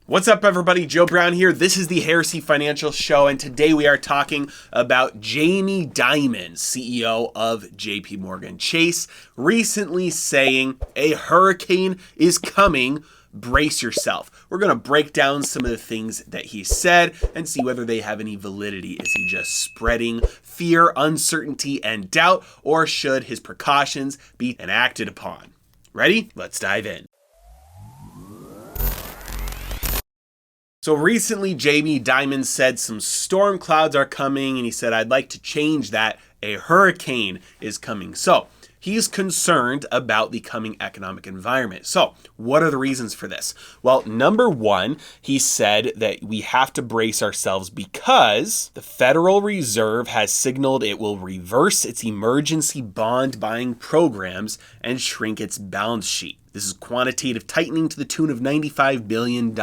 What's up, everybody? Joe Brown here. This is the Heresy Financial Show, and today we are talking about Jamie Dimon, CEO of JP Morgan Chase, recently saying a hurricane is coming. Brace yourself. We're going to break down some of the things that he said and see whether they have any validity. Is he just spreading fear, uncertainty, and doubt, or should his precautions be enacted upon? Ready? Let's dive in. So recently, Jamie Dimon said some storm clouds are coming, and he said, I'd like to change that. A hurricane is coming. So he's concerned about the coming economic environment. So what are the reasons for this? Well, number one, he said that we have to brace ourselves because the Federal Reserve has signaled it will reverse its emergency bond buying programs and shrink its balance sheet. This is quantitative tightening to the tune of $95 billion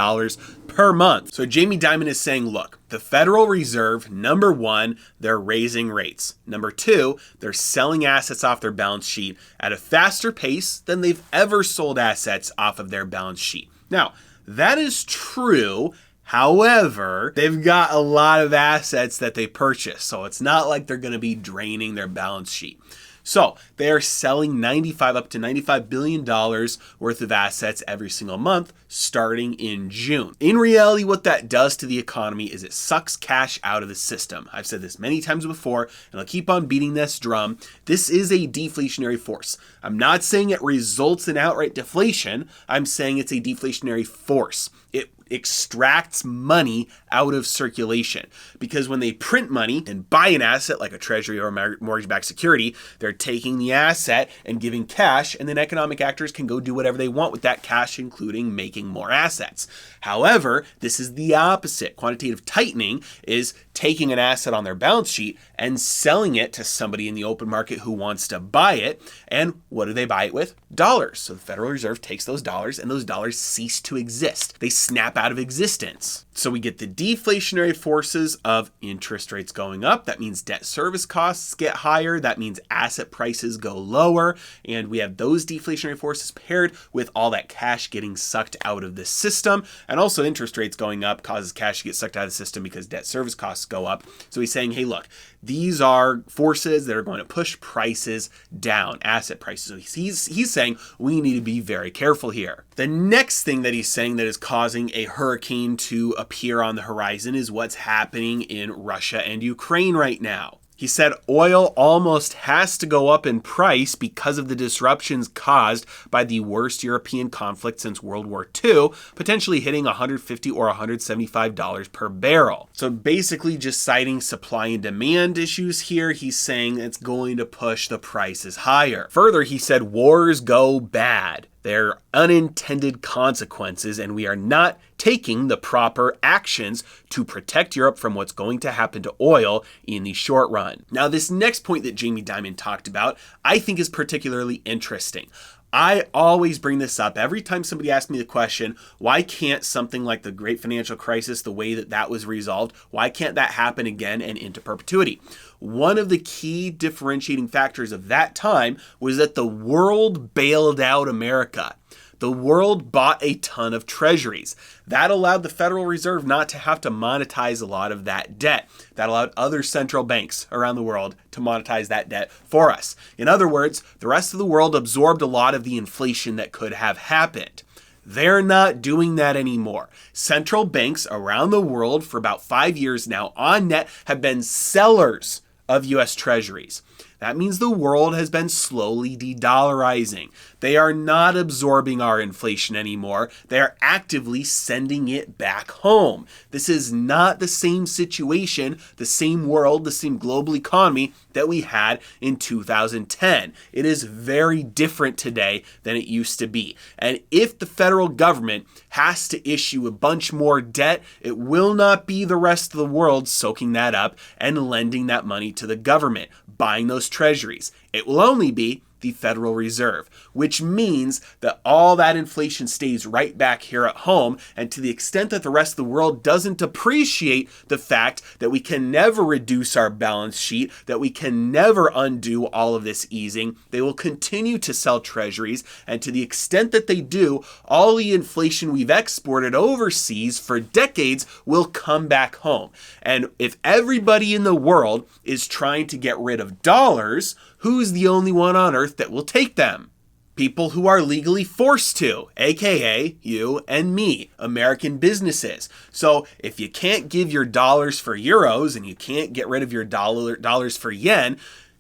per month. So Jamie Dimon is saying, look, the Federal Reserve, number one, they're raising rates. Number two, they're selling assets off their balance sheet at a faster pace than they've ever sold assets off of their balance sheet. Now, that is true. However, they've got a lot of assets that they purchase. So it's not like they're going to be draining their balance sheet. So they are selling up to $95 billion worth of assets every single month starting in June. In reality, what that does to the economy is it sucks cash out of the system. I've said this many times before, and I'll keep on beating this drum. This is a deflationary force. I'm not saying it results in outright deflation. I'm saying it's a deflationary force. It extracts money out of circulation because when they print money and buy an asset like a treasury or a mortgage-backed security, they're taking the asset and giving cash, and then economic actors can go do whatever they want with that cash, including making more assets. However, this is the opposite. Quantitative tightening is taking an asset on their balance sheet and selling it to somebody in the open market who wants to buy it. And what do they buy it with? Dollars. So the Federal Reserve takes those dollars and those dollars cease to exist. They snap out of existence. So we get the deflationary forces of interest rates going up. That means debt service costs get higher. That means asset prices go lower. And we have those deflationary forces paired with all that cash getting sucked out of the system. And also interest rates going up causes cash to get sucked out of the system because debt service costs go up. So he's saying, hey, look, these are forces that are going to push prices down, asset prices. So he's saying we need to be very careful here. The next thing that he's saying that is causing a hurricane to appear on the horizon is what's happening in Russia and Ukraine right now. He said oil almost has to go up in price because of the disruptions caused by the worst European conflict since World War II, potentially hitting $150 or $175 per barrel. So basically just citing supply and demand issues here, he's saying it's going to push the prices higher. Further, he said wars go bad. There are unintended consequences, and we are not taking the proper actions to protect Europe from what's going to happen to oil in the short run. Now, this next point that Jamie Dimon talked about, I think is particularly interesting. I always bring this up every time somebody asks me the question, why can't something like the Great Financial Crisis, the way that was resolved, why can't that happen again and into perpetuity? One of the key differentiating factors of that time was that the world bailed out America. The world bought a ton of treasuries. That allowed the Federal Reserve not to have to monetize a lot of that debt. That allowed other central banks around the world to monetize that debt for us. In other words, the rest of the world absorbed a lot of the inflation that could have happened. They're not doing that anymore. Central banks around the world for about 5 years now on net have been sellers of U.S. treasuries. That means the world has been slowly de-dollarizing. They are not absorbing our inflation anymore. They are actively sending it back home. This is not the same situation, the same world, the same global economy that we had in 2010. It is very different today than it used to be. And if the federal government has to issue a bunch more debt, it will not be the rest of the world soaking that up and lending that money to the government, buying those treasuries. It will only be the Federal Reserve, which means that all that inflation stays right back here at home. And to the extent that the rest of the world doesn't appreciate the fact that we can never reduce our balance sheet, that we can never undo all of this easing, they will continue to sell treasuries. And to the extent that they do, all the inflation we've exported overseas for decades will come back home. And if everybody in the world is trying to get rid of dollars, who's the only one on earth that will take them? People who are legally forced to, aka you and me, American businesses. So if you can't give your dollars for euros and you can't get rid of your dollars for yen,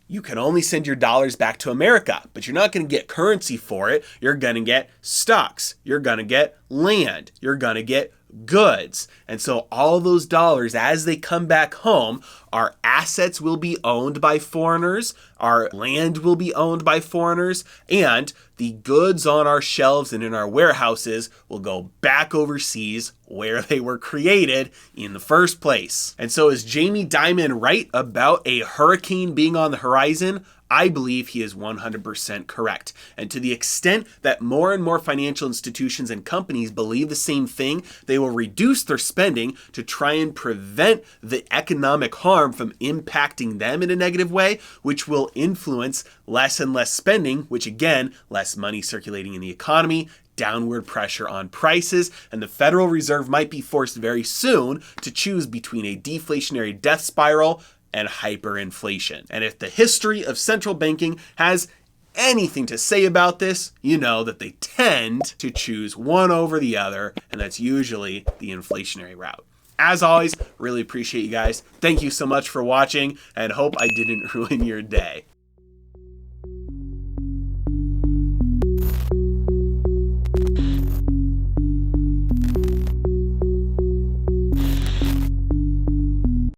you can only send your dollars back to America, but you're not going to get currency for it. You're going to get stocks. You're going to get land. You're going to get goods. And so all those dollars, as they come back home, our assets will be owned by foreigners, our land will be owned by foreigners, and the goods on our shelves and in our warehouses will go back overseas where they were created in the first place. And so is Jamie Dimon right about a hurricane being on the horizon? I believe he is 100% correct. And to the extent that more and more financial institutions and companies believe the same thing, they will reduce their spending to try and prevent the economic harm from impacting them in a negative way, which will influence less and less spending, which again, less money circulating in the economy, downward pressure on prices, and the Federal Reserve might be forced very soon to choose between a deflationary death spiral and hyperinflation. And if the history of central banking has anything to say about this, you know that they tend to choose one over the other, and that's usually the inflationary route. As always, really appreciate you guys. Thank you so much for watching, and hope I didn't ruin your day.